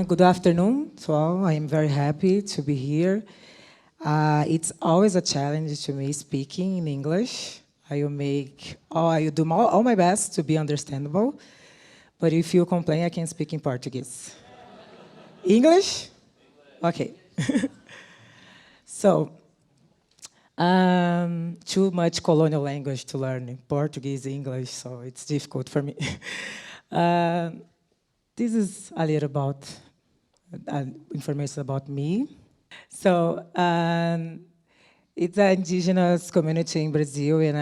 Good afternoon to all. I am very happy to be here. It's always a challenge to me speaking in English. I will do all my best to be understandable, but if you complain, I can speak in Portuguese. English? Okay. So, too much colonial language to learn, Portuguese, English, so it's difficult for me. This is a little about information about me. So it's an indigenous community in Brazil, and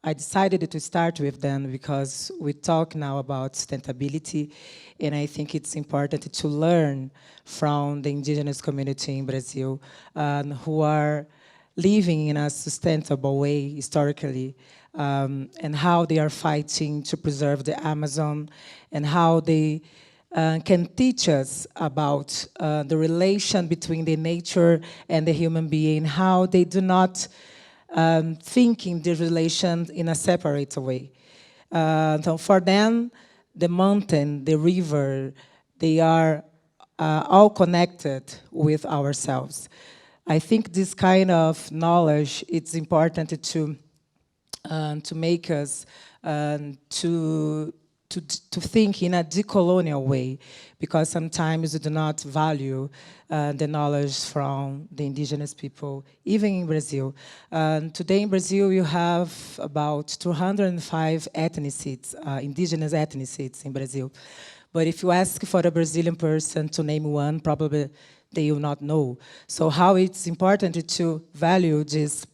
I decided to start with them because we talk now about sustainability, and I think it's important to learn from the indigenous community in Brazil who are living in a sustainable way historically, and how they are fighting to preserve the Amazon, and how they can teach us about the relation between the nature and the human being, how they do not think in the relation in a separate way. So for them, the mountain, the river, they are all connected with ourselves. I think this kind of knowledge, it's important to make us to think in a decolonial way, because sometimes we do not value the knowledge from the indigenous people, even in Brazil. Today in Brazil, you have about 205 ethnicities, indigenous ethnicities in Brazil. But if you ask for a Brazilian person to name one, probably they will not know. So how it's important to value this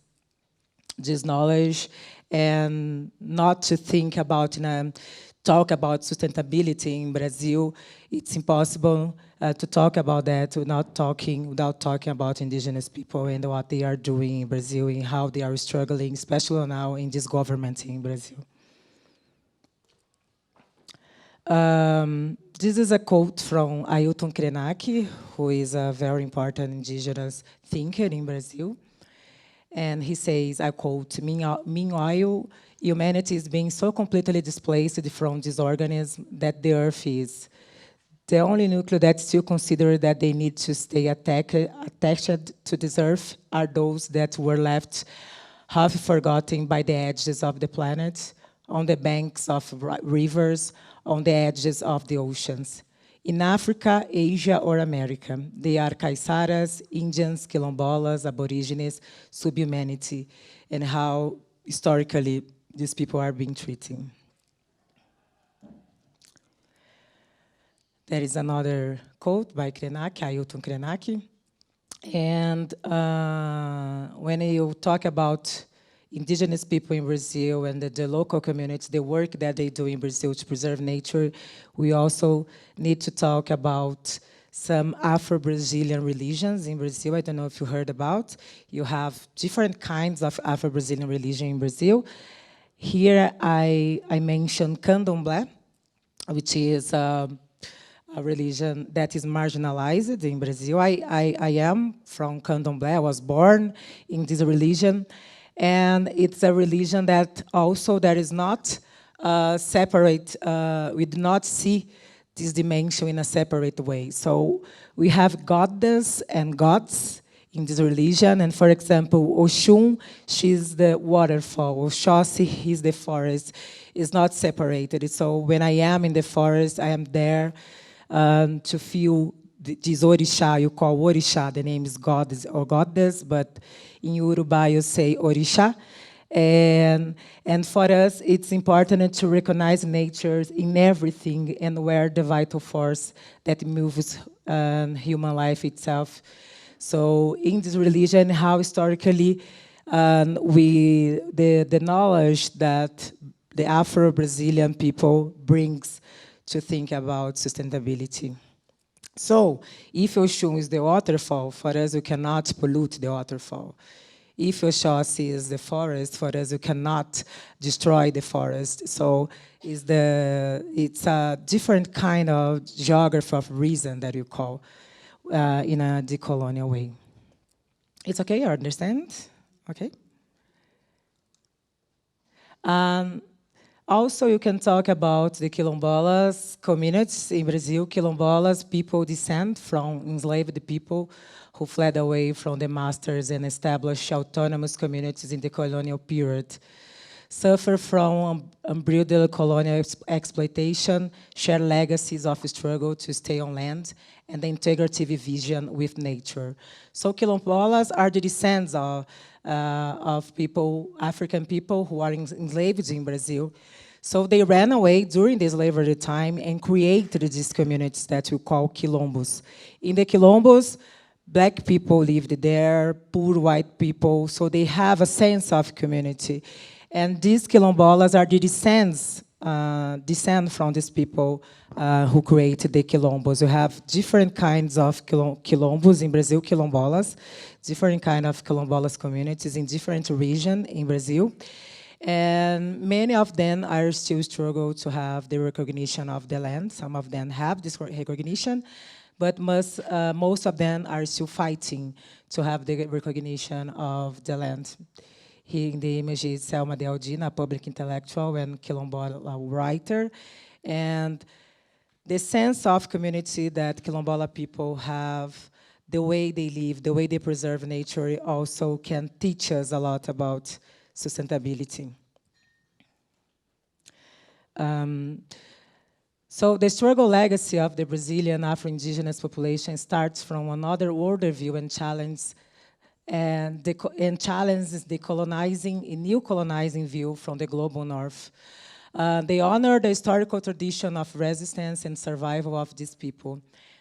knowledge and not to think about talk about sustainability in Brazil. It's impossible to talk about that without talking about indigenous people and what they are doing in Brazil and how they are struggling, especially now in this government in Brazil. This is a quote from Ailton Krenak, who is a very important indigenous thinker in Brazil. And he says, I quote, "Meanwhile, humanity is being so completely displaced from this organism that the Earth is the only nucleus that still consider that they need to stay attached to this Earth are those that were left half forgotten by the edges of the planet, on the banks of rivers, on the edges of the oceans. In Africa, Asia, or America, they are Caiçaras, Indians, Quilombolas, Aborigines, subhumanity, and how historically these people are being treated." There is another quote by Krenak, Ailton Krenak. And when you talk about indigenous people in Brazil and the local communities, the work that they do in Brazil to preserve nature, we also need to talk about some Afro-Brazilian religions in Brazil. I don't know if you heard about. You have different kinds of Afro-Brazilian religion in Brazil. Here I mentioned Candomblé, which is a religion that is marginalized in Brazil. I am from Candomblé. I was born in this religion. And it's a religion that also there is not separate, we do not see this dimension in a separate way. So we have goddess and gods in this religion. And for example, Oshun, she's the waterfall. Oxóssi, he's the forest. It's not separated. So when I am in the forest, I am there to feel this orixá. You call orixá, the name is goddess or goddess, but in Yoruba you say orixá. And for us, it's important to recognize nature in everything and where the vital force that moves human life itself. So in this religion, how historically the knowledge that the Afro-Brazilian people brings to think about sustainability. So, if Oxum is the waterfall, for us, we cannot pollute the waterfall. If Oxóssi is the forest, for us, we cannot destroy the forest. So, it's a different kind of geography of reason that you call in a decolonial way. It's okay, you understand? Okay. Also, you can talk about the quilombolas communities in Brazil. Quilombolas people descend from enslaved people who fled away from the masters and established autonomous communities in the colonial period. Suffer from unbridled colonial exploitation, share legacies of struggle to stay on land, and the integrative vision with nature. So quilombolas are the descendants of people, African people who are enslaved in Brazil. So they ran away during the slavery time and created these communities that we call quilombos. In the quilombos, Black people lived there, poor white people, so they have a sense of community. And these quilombolas are the descend from these people who created the quilombos. You have different kinds of quilombos in Brazil, quilombolas, different kind of quilombolas communities in different regions in Brazil. And many of them are still struggle to have the recognition of the land. Some of them have this recognition, but most of them are still fighting to have the recognition of the land. Here in the image is Selma de Aldina, a public intellectual and quilombola writer. And the sense of community that quilombola people have, the way they live, the way they preserve nature also can teach us a lot about sustainability. So the struggle legacy of the Brazilian Afro-Indigenous population starts from another worldview and challenges the colonizing, a new colonizing view from the global north. They honor the historical tradition of resistance and survival of these people.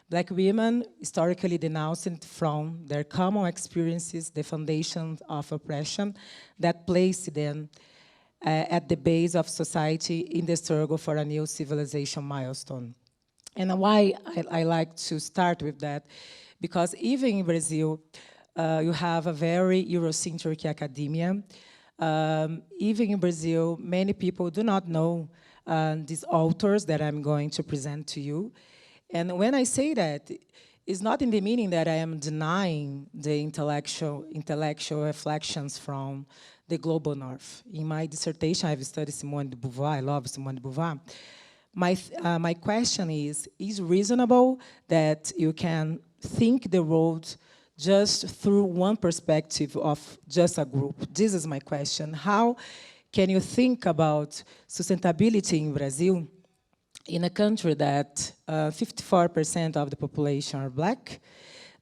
Black women historically denounced from their common experiences the foundation of oppression that placed them at the base of society in the struggle for a new civilization milestone. And why I like to start with that, because even in Brazil, you have a very Eurocentric academia. Even in Brazil, many people do not know these authors that I'm going to present to you. And when I say that, it's not in the meaning that I am denying the intellectual reflections from the global north. In my dissertation, I've studied Simone de Beauvoir. I love Simone de Beauvoir. My question is reasonable that you can think the world just through one perspective of just a group? This is my question. How can you think about sustainability in Brazil, in a country that 54% of the population are Black,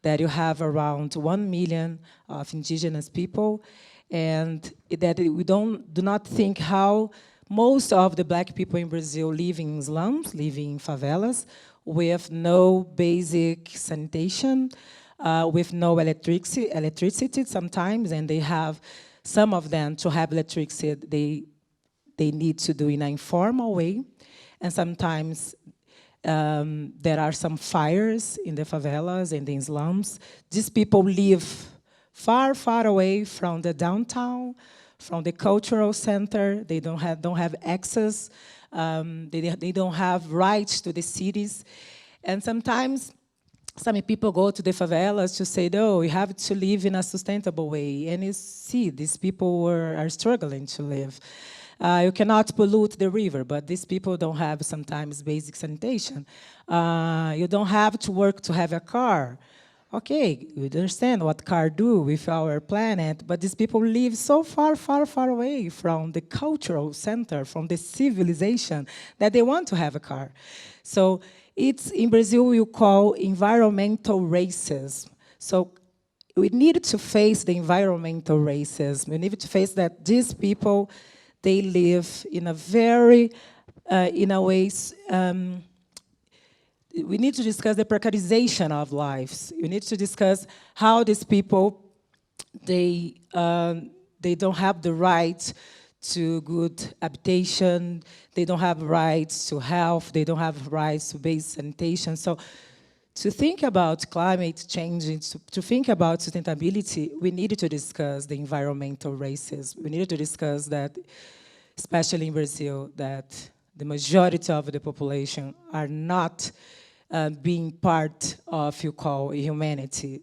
that you have around 1 million of indigenous people, and that we do not think how most of the Black people in Brazil live in slums, live in favelas, with no basic sanitation, with no electricity sometimes, and they have, some of them, to have electricity, they need to do in an informal way, and sometimes there are some fires in the favelas and in slums. These people live far, far away from the downtown, from the cultural center. They don't have access. They don't have rights to the cities. And sometimes some people go to the favelas to say, no, we have to live in a sustainable way. And you see, these people are struggling to live. You cannot pollute the river, but these people don't have sometimes basic sanitation. You don't have to work to have a car. Okay, we understand what cars do with our planet, but these people live so far, far, far away from the cultural center, from the civilization, that they want to have a car. So it's, in Brazil, we call environmental racism. So we need to face the environmental racism. We need to face that these people, they live in a very, in a way, we need to discuss the precarization of lives. We need to discuss how these people, they don't have the right to good habitation, they don't have rights to health, they don't have rights to basic sanitation. So to think about climate change, to think about sustainability, we needed to discuss the environmental racism. We needed to discuss that, especially in Brazil, that the majority of the population are not being part of, you call, humanity.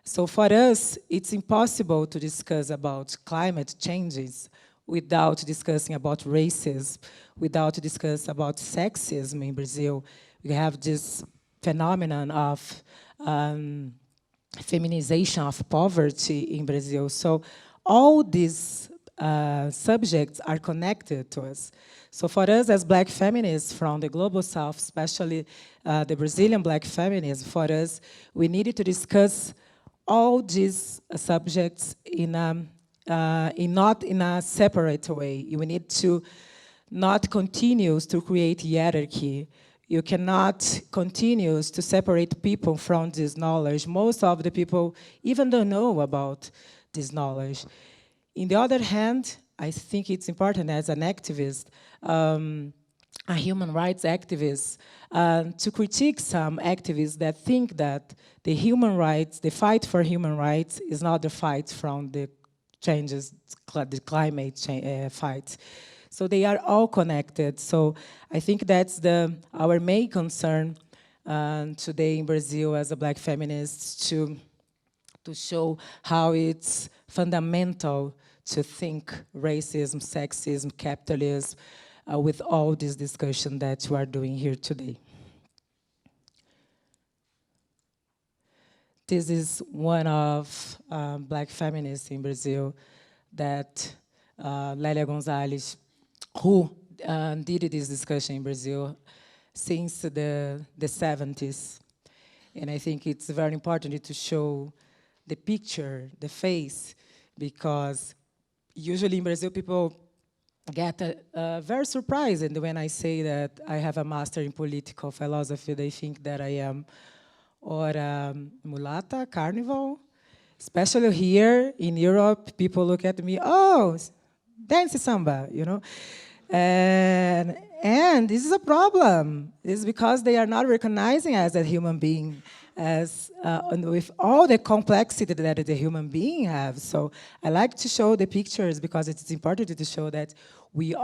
So for us, it's impossible to discuss about climate changes without discussing about racism, without discussing about sexism in Brazil. We have this phenomenon of feminization of poverty in Brazil. So all these subjects are connected to us. So for us as Black feminists from the Global South, especially the Brazilian Black feminism, for us, we needed to discuss all these subjects not in a separate way. We need to not continue to create hierarchy. You cannot continue to separate people from this knowledge. Most of the people even don't know about this knowledge. On the other hand, I think it's important as an activist, a human rights activist, to critique some activists that think that the human rights, the fight for human rights is not the fight from the changes, the climate change, fight. So they are all connected. So I think that's our main concern today in Brazil as a Black feminist, to show how it's fundamental to think racism, sexism, capitalism, with all this discussion that we are doing here today. This is one of Black feminists in Brazil, that Lélia Gonzalez, who did this discussion in Brazil since the 70s. And I think it's very important to show the picture, the face, because usually in Brazil people get very surprised when I say that I have a master in political philosophy. They think that I am or mulata, carnival. Especially here in Europe, people look at me, oh, dance samba, you know? And this is a problem. It's because they are not recognizing us as a human being, as with all the complexity that the human being has. So I like to show the pictures because it's important to show that we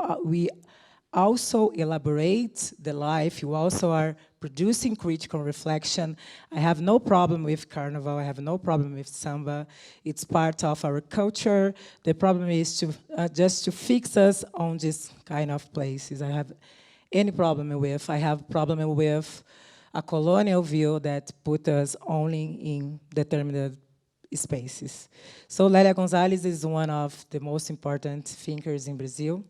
also elaborate the life. You also are producing critical reflection. I have no problem with carnival. I have no problem with samba. It's part of our culture. The problem is to just to fix us on this kind of places. I have any problem with. I have problem with a colonial view that put us only in determined spaces. So Lélia Gonzalez is one of the most important thinkers in Brazil.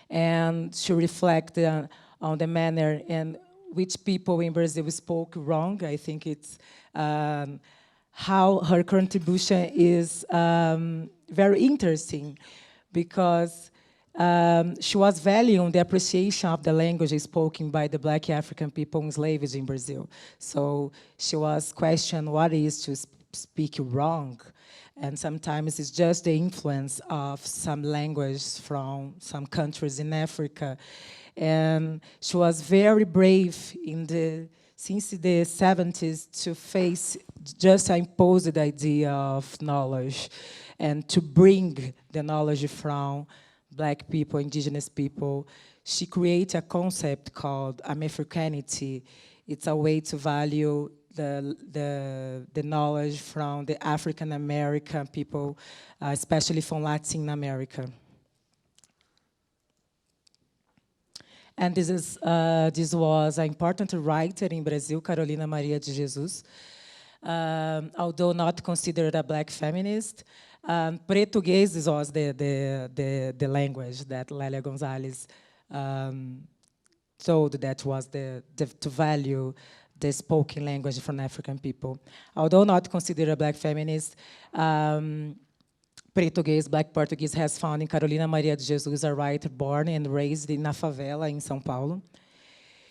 And she reflected on the manner in which people in Brazil spoke wrong. I think it's how her contribution is very interesting, because she was valuing the appreciation of the language spoken by the Black African people enslaved in Brazil. So she was questioning what is to speak wrong. And sometimes it's just the influence of some language from some countries in Africa. And she was very brave since the 70s to face just an imposed idea of knowledge and to bring the knowledge from Black people, indigenous people. She created a concept called Americanity. It's a way to value the knowledge from the African American people, especially from Latin America. And this was an important writer in Brazil, Carolina Maria de Jesus, although not considered a Black feminist. Portuguese was the language that Lélia Gonzalez told that was to value the spoken language from African people. Although not considered a Black feminist, Black Portuguese has found in Carolina Maria de Jesus, a writer born and raised in a favela in São Paulo.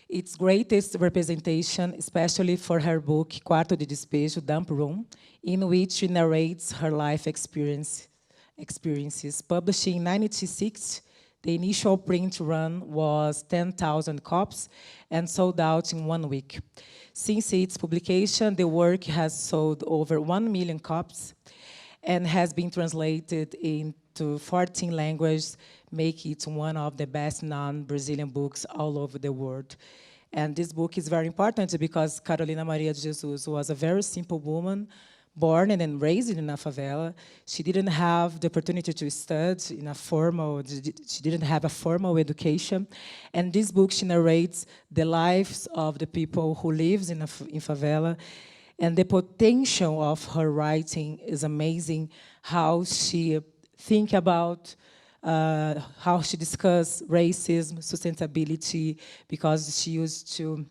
Its greatest representation, especially for her book, Quarto de Despejo, Dump Room, in which she narrates her life experiences. Published in 1996, the initial print run was 10,000 copies and sold out in 1 week. Since its publication, the work has sold over 1 million copies and has been translated into 14 languages, making it one of the best non-Brazilian books all over the world. And this book is very important because Carolina Maria de Jesus was a very simple woman, born and then raised in a favela. She didn't have the opportunity to study in a formal, she didn't have a formal education. And this book, she narrates the lives of the people who lives in favela. And the potential of her writing is amazing, how she think about, how she discuss racism, sustainability, because she used to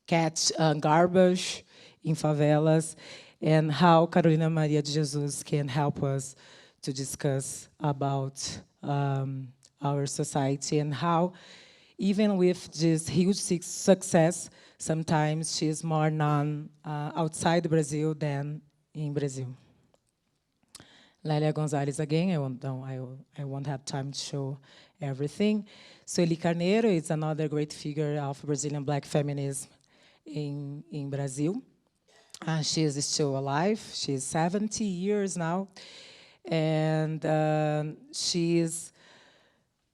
catch garbage in favelas, and how Carolina Maria de Jesus can help us to discuss about our society, and how even with this huge success, sometimes she is more known outside Brazil than in Brazil. Lélia Gonzalez again, I won't have time to show everything. Sueli Carneiro is another great figure of Brazilian Black feminism in Brazil. She is still alive. She's 70 years now. And she is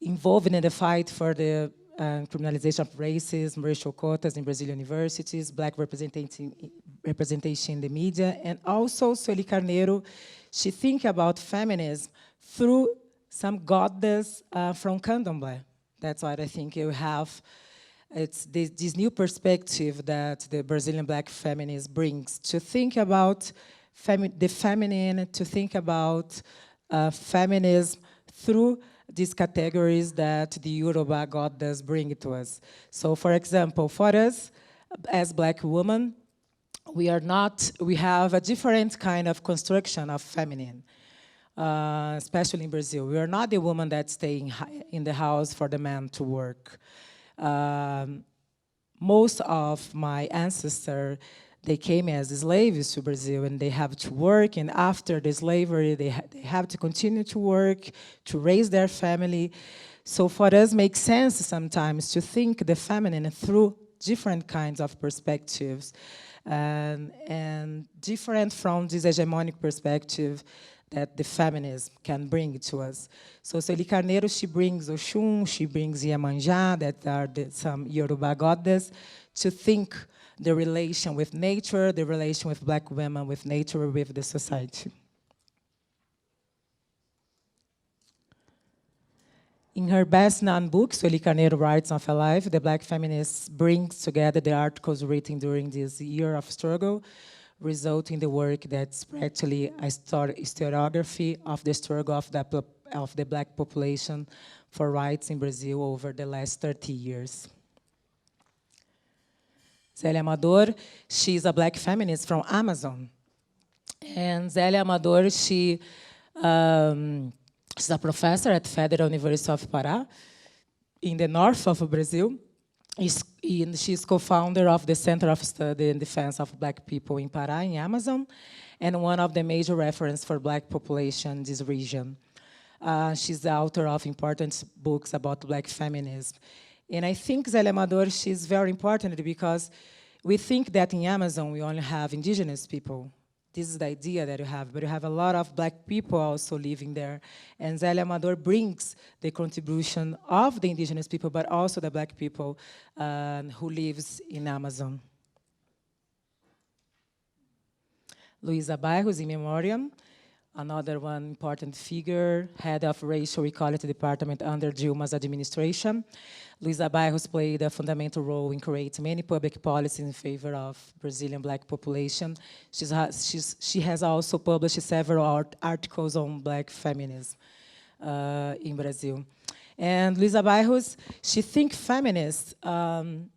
involved in the fight for the criminalization of racism, racial quotas in Brazilian universities, Black representation in the media. And also, Sueli Carneiro, she thinks about feminism through some goddess from Candomblé. That's what I think you have. It's this new perspective that the Brazilian Black feminist brings, to think about the feminine, to think about feminism through these categories that the Yoruba God does bring to us. So, for example, for us, as Black women, we have a different kind of construction of feminine, especially in Brazil. We are not the woman that's staying in the house for the man to work. Most of my ancestors, they came as slaves to Brazil, and they have to work, and after the slavery, they have to continue to work, to raise their family. So for us, it makes sense sometimes to think the feminine through different kinds of perspectives, and different from this hegemonic perspective that the feminism can bring to us. So Sueli Carneiro, she brings Oxum, she brings Iemanjá, that are some Yoruba goddess, to think the relation with nature, the relation with Black women, with nature, with the society. In her best-known book, Sueli Carneiro Writes of a Life, the Black feminist brings together the articles written during this year of struggle, resulting in the work that's practically a historiography of the struggle of the Black population for rights in Brazil over the last 30 years. Zélia Amador, she's a Black feminist from Amazon. And Zélia Amador, she's a professor at Federal University of Pará, in the north of Brazil. She's co-founder of the Center of Study and Defense of Black People in Pará, in Amazon, and one of the major references for Black population in this region. She's the author of important books about Black feminism. And I think Zélia Amador, she's very important because we think that in Amazon we only have indigenous people. This is the idea that you have, but you have a lot of Black people also living there. And Zélia Amador brings the contribution of the indigenous people, but also the Black people who lives in Amazon. Luisa Bairros, in memoriam, another one important figure, head of Racial Equality Department under Dilma's administration. Luisa Bairros played a fundamental role in creating many public policies in favor of Brazilian Black population. She has also published several articles on Black feminism in Brazil. And Luisa Bairros, she thinks feminist through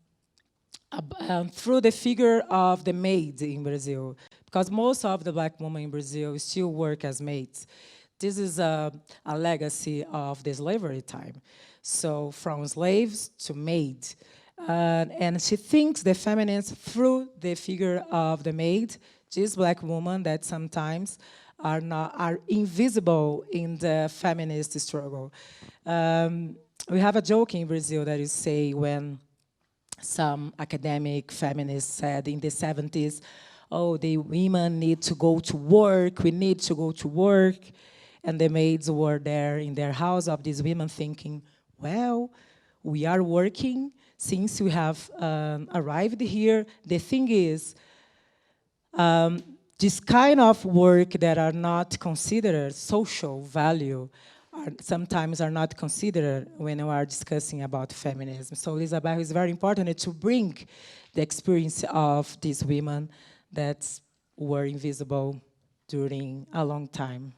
the figure of the maid in Brazil, because most of the Black women in Brazil still work as maids. This is a legacy of the slavery time. So from slaves to maid. And she thinks the feminist through the figure of the maid, this Black woman that sometimes are invisible in the feminist struggle. We have a joke in Brazil that is say when some academic feminists said in the 70s, oh, the women need to go to work, we need to go to work. And the maids were there in their house of these women thinking, well, we are working since we have arrived here. The thing is, this kind of work that are not considered social value sometimes are not considered when we are discussing about feminism. So Elizabeth is very important to bring the experience of these women that were invisible during a long time.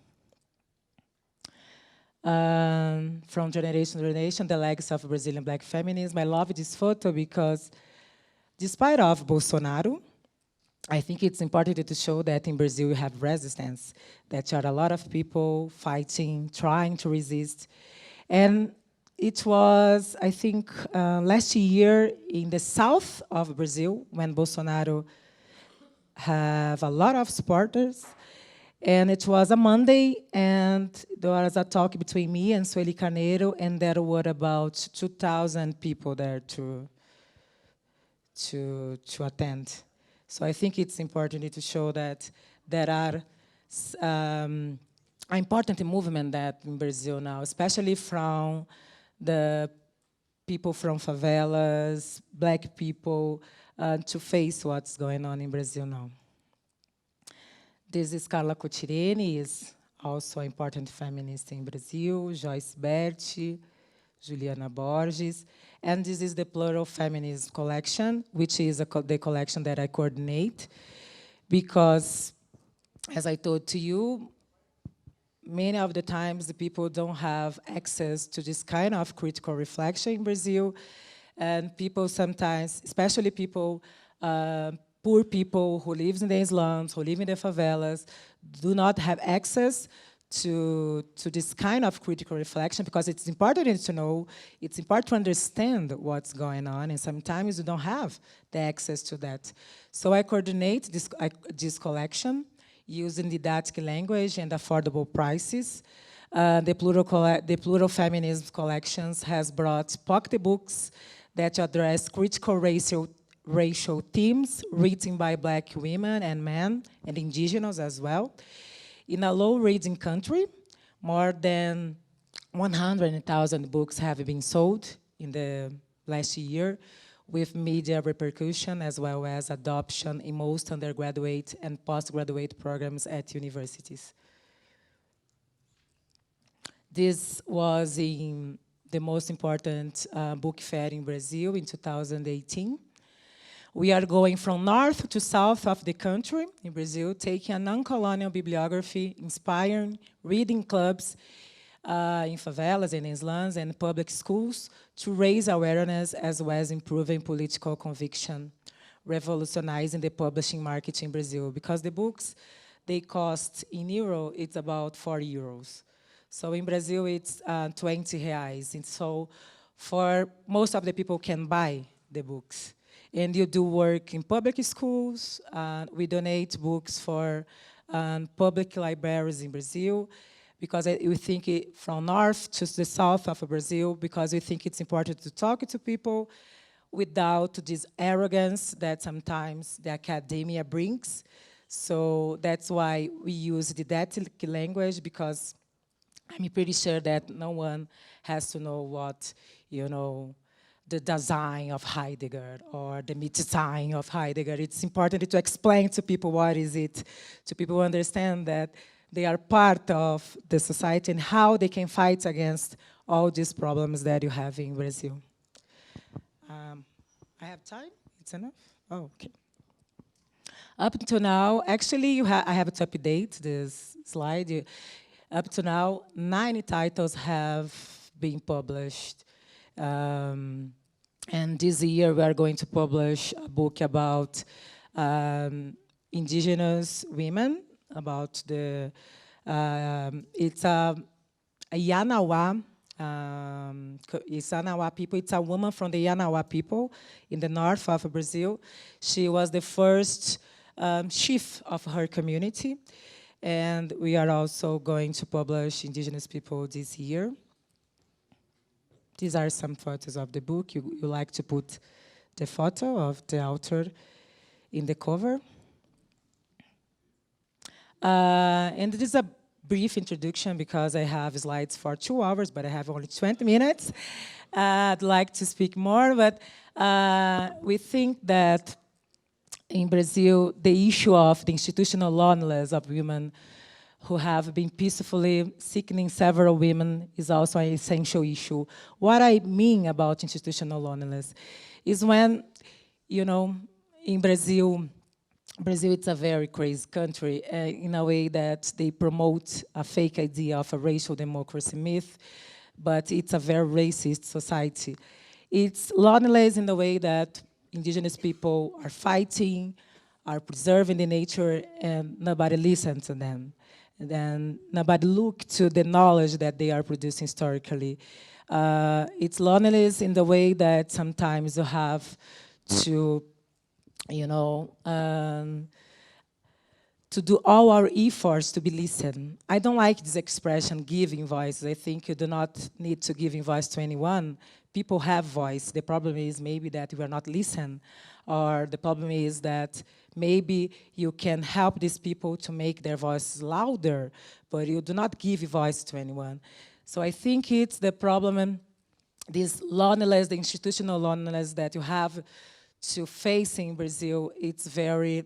From generation to generation, the legacy of Brazilian black feminism. I love this photo because despite of Bolsonaro, I think it's important to show that in Brazil we have resistance, that there are a lot of people fighting, trying to resist. And it was, I think, last year in the south of Brazil, when Bolsonaro have a lot of supporters, and it was a Monday, and there was a talk between me and Sueli Carneiro, and there were about 2,000 people there to attend. So I think it's important to show that there are an important movement that in Brazil now, especially from the people from favelas, black people, to face what's going on in Brazil now. This is Carla Cotirene, is also an important feminist in Brazil, Joyce Berti, Juliana Borges, and this is the Plural Feminism Collection, which is the collection that I coordinate, because, as I told to you, many of the times the people don't have access to this kind of critical reflection in Brazil, and people sometimes, especially people, poor people who live in the slums, who live in the favelas, do not have access to this kind of critical reflection, because it's important to know, it's important to understand what's going on, and sometimes you don't have the access to that. So I coordinate this collection using didactic language and affordable prices. The Plural Feminism Collections has brought pocketbooks that address critical racial themes written by black women and men, and indigenous as well. In a low-reading country, more than 100,000 books have been sold in the last year, with media repercussion as well as adoption in most undergraduate and postgraduate programs at universities. This was in the most important book fair in Brazil in 2018. We are going from north to south of the country in Brazil, taking a non-colonial bibliography, inspiring reading clubs in favelas and in slums and public schools to raise awareness as well as improving political conviction, revolutionizing the publishing market in Brazil. Because the books, they cost in euro, it's about 4 euros. So in Brazil, it's 20 reais. And so for most of the people can buy the books. And you do work in public schools. We donate books for public libraries in Brazil, because we think from north to the south of Brazil, because we think it's important to talk to people without this arrogance that sometimes the academia brings. So that's why we use didactic language, because I'm pretty sure that no one has to know what, the design of Heidegger or the design of Heidegger. It's important to explain to people what is it, to people understand that they are part of the society and how they can fight against all these problems that you have in Brazil. I have time? It's enough? Oh, okay. Up to now, actually, I have to update this slide. Up to now, 9 titles have been published. And this year we are going to publish a book about indigenous women, about the, it's a Yanawa, it's Yanawa people, it's a woman from the Yanawa people in the north of Brazil. She was the first chief of her community. And we are also going to publish indigenous people this year. These are some photos of the book. You like to put the photo of the author in the cover. And this is a brief introduction, because I have slides for 2 hours, but I have only 20 minutes. I'd like to speak more, but we think that in Brazil, the issue of the institutional loneliness of women who have been peacefully seeking several women is also an essential issue. What I mean about institutional loneliness is when, you know, in Brazil, it's a very crazy country in a way that they promote a fake idea of a racial democracy myth, but it's a very racist society. It's loneliness in the way that indigenous people are fighting, are preserving the nature, and nobody listens to them. And then nobody look to the knowledge that they are producing historically. It's loneliness in the way that sometimes you have to, you know, to do all our efforts to be listened. I don't like this expression, giving voice. I think you do not need to give voice to anyone. People have voice. The problem is maybe that we are not listened, or the problem is that maybe you can help these people to make their voices louder, but you do not give voice to anyone. So I think it's the problem, this loneliness, the institutional loneliness that you have to face in Brazil. It's very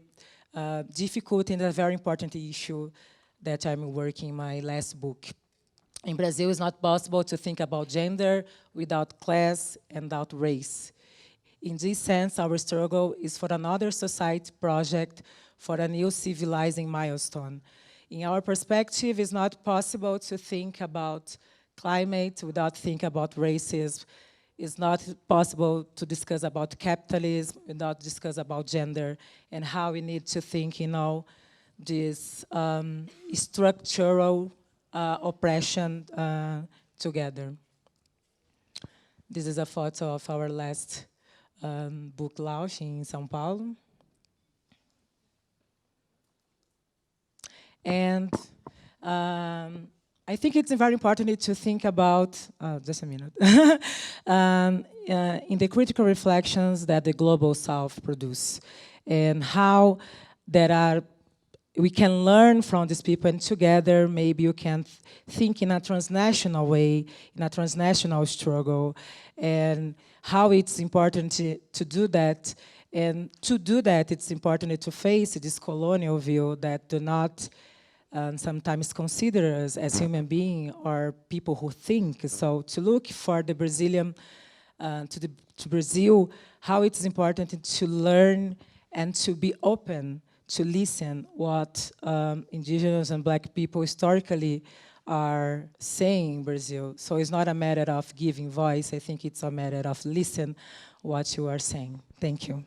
difficult and a very important issue that I'm working in my last book. In Brazil, it's not possible to think about gender without class and without race. In this sense, our struggle is for another society project, for a new civilizing milestone. In our perspective, it's not possible to think about climate without thinking about racism. It's not possible to discuss about capitalism without discuss about gender, and how we need to think, you know, this structural oppression together. This is a photo of our last book launch in São Paulo. And I think it's very important to think about, just a minute, in the critical reflections that the Global South produce, and how we can learn from these people, and together maybe you can think in a transnational way, in a transnational struggle, and how it's important to do that. And to do that, it's important to face this colonial view that do not sometimes consider us as human beings or people who think. So to look for the Brazilian, to Brazil, how it's important to learn and to be open to listen what indigenous and black people historically are saying in Brazil. So it's not a matter of giving voice. I think it's a matter of listen what you are saying. Thank you.